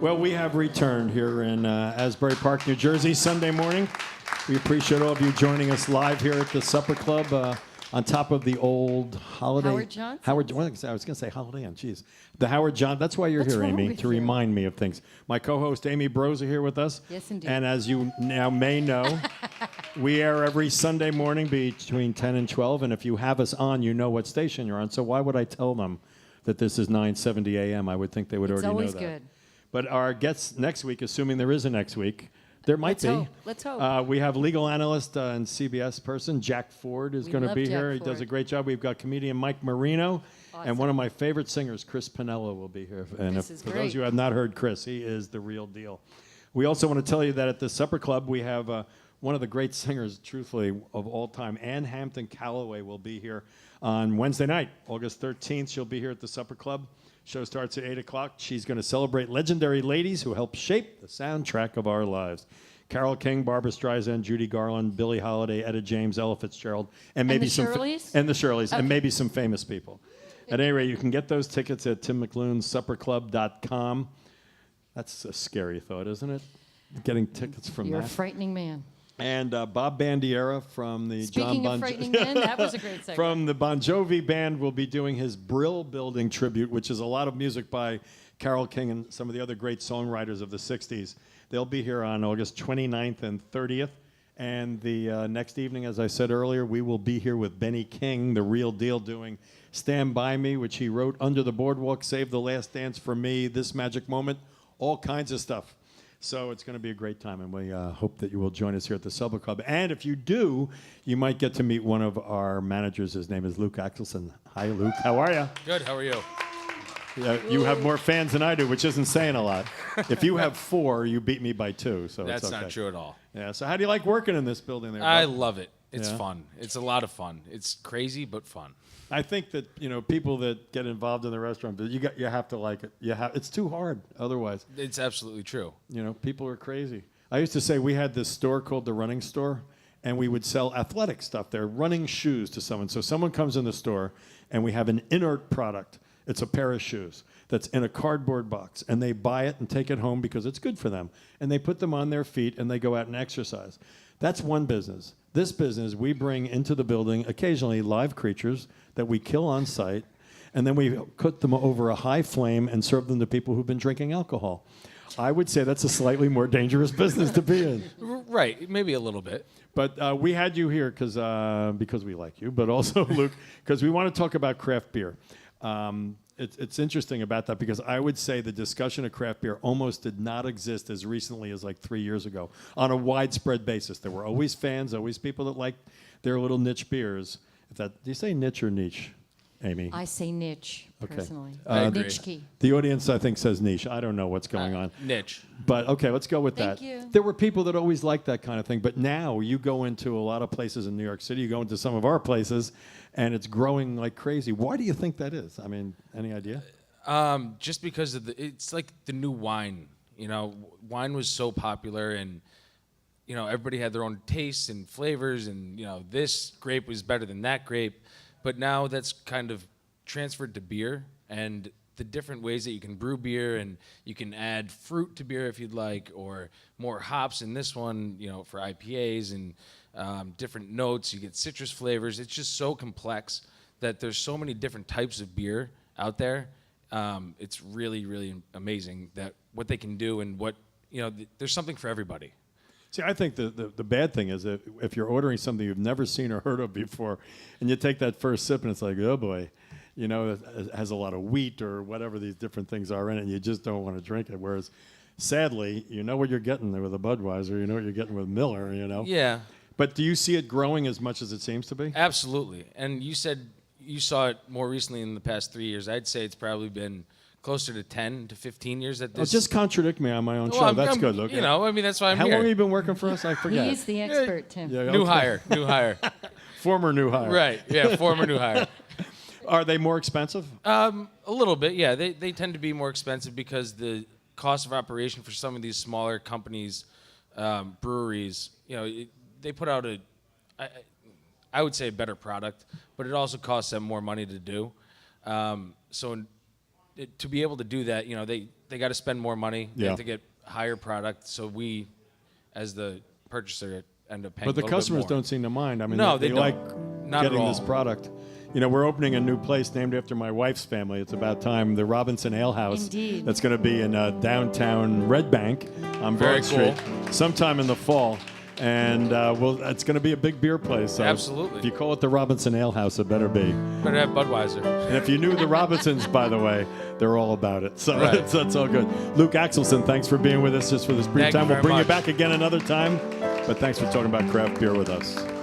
Well, we have returned here in Asbury Park, New Jersey, Sunday morning. We appreciate all of you joining us live here at the Supper Club on top of the old Holiday. Howard Johnson. I was going to say Holiday Inn, jeez. The Howard John. That's why you're What's here, wrong Amy, with to you? remind me of things. My co-host, Amy Brose, are here with us. Yes, indeed. And as you now may know, we air every Sunday morning between 10 and 12. And if you have us on, you know what station you're on. So why would I tell them that this is 9:70 a.m.? I would think they would It's already know always that. good. But our guests next week, assuming there is a next week, there might be. Let's hope. We have legal analyst and CBS person, Jack Ford, is We going to love be Jack here. He Ford. does a great job. We've got comedian Mike Marino. Awesome. And one of my favorite singers, Chris Pinello, will be here. And This is for those great. of you who have not heard Chris, he is the real deal. We also want to tell you that at the Supper Club, we have one of the great singers, truthfully, of all time, Ann Hampton Calloway, will be here on Wednesday night, August 13th. She'll be here at the Supper Club. Show starts at 8 o'clock. She's going to celebrate legendary ladies who helped shape the soundtrack of our lives. Carole King, Barbra Streisand, Judy Garland, Billie Holiday, Etta James, Ella Fitzgerald, and maybe the some Shirleys? and the Shirleys, Okay. and maybe some famous people. At any rate, you can get those tickets at Tim McLoon's supperclub.com. That's a scary thought, isn't it? Getting tickets from You're a that. frightening man. And Bob Bandiera from the Speaking of frightening men, that was a great segment. from the Bon Jovi band will be doing his Brill Building tribute, which is a lot of music by Carole King and some of the other great songwriters of the 60s. They'll be here on August 29th and 30th. And the next evening, as I said earlier, we will be here with Benny King, the real deal, doing Stand By Me, which he wrote, Under the Boardwalk, Save the Last Dance for Me, This Magic Moment, all kinds of stuff. So it's going to be a great time, and we hope that you will join us here at the Supper Club. And if you do, you might get to meet one of our managers. His name is Luke Axelson. Hi, Luke. How are you? Good. How are you? You have more fans than I do, which isn't saying a lot. If you have 4, you beat me by 2, so That's it's okay. not true at all. Yeah. So how do you like working in this building there? I Bob? love it. It's Yeah? fun. It's a lot of fun. It's crazy but fun. I think that people that get involved in the restaurant, you have to like it. It's too hard otherwise. It's absolutely true. People are crazy. I used to say we had this store called the Running Store, and we would sell athletic stuff there, running shoes to someone. So someone comes in the store, and we have an inert product. It's a pair of shoes that's in a cardboard box, and they buy it and take it home because it's good for them. And they put them on their feet, and they go out and exercise. That's one business. This business, we bring into the building occasionally live creatures that we kill on site, and then we cook them over a high flame and serve them to people who've been drinking alcohol. I would say that's a slightly more dangerous business to be in. Right. Maybe a little bit. But we had you here because we like you, but also, Luke, because we want to talk about craft beer. It's interesting about that because I would say the discussion of craft beer almost did not exist as recently as like 3 years ago on a widespread basis. There were always fans, always people that liked their little niche beers. Do you say niche or niche, Amy? I say niche, Okay. personally. I agree. Niche key. The audience, I think, says niche. I don't know what's going on. Niche. But, okay, let's go with Thank that. you. There were people that always liked that kind of thing. But now you go into a lot of places in New York City. You go into some of our places, and it's growing like crazy. Why do you think that is? I mean, any idea? Just because of it's like the new wine. Wine was so popular, and everybody had their own tastes and flavors, and this grape was better than that grape. But now that's kind of transferred to beer and the different ways that you can brew beer, and you can add fruit to beer if you'd like, or more hops in this one, for IPAs, and different notes. You get citrus flavors. It's just so complex that there's so many different types of beer out there. It's really, really amazing that what they can do, and what there's something for everybody. See, I think the bad thing is that if you're ordering something you've never seen or heard of before, and you take that first sip and it's like, oh boy, it has a lot of wheat or whatever these different things are in it, and you just don't want to drink it. Whereas, sadly, you know what you're getting there with a Budweiser, you know what you're getting with Miller, Yeah, But do you see it growing as much as it seems to be? absolutely. And you said you saw it more recently in the past 3 years. I'd say it's probably been closer to 10 to 15 years at this. Just contradict me on my own show. Well, That's good. Okay. That's why I'm How here. long have you been working for us? I forget. He's the expert, Tim. Yeah, New okay. hire. Former new hire. Right, yeah, former new hire. Are they more expensive? A little bit, yeah. They tend to be more expensive because the cost of operation for some of these smaller companies, breweries, they put out I would say a better product, but it also costs them more money to do. So to be able to do that, they got to spend more money. They Yeah. have to get higher product. So we, as the purchaser, end up paying. But the a little bit customers more. don't seem to mind. I mean, No, they they don't. like Not at getting this all. product. We're opening a new place named after my wife's family. It's about time. The Robinson Ale House. Indeed. That's going to be in downtown Red Bank on Very Broad Street cool. sometime in the fall. And it's going to be a big beer place. So Absolutely. If you call it the Robinson Ale House, it better be. Better have Budweiser. And if you knew the Robinsons, by the way, they're all about it. So Right. that's all good. Luke Axelson, thanks for being with us just for this brief Thank you time. We'll very bring you much. back again another time. But thanks for talking about craft beer with us.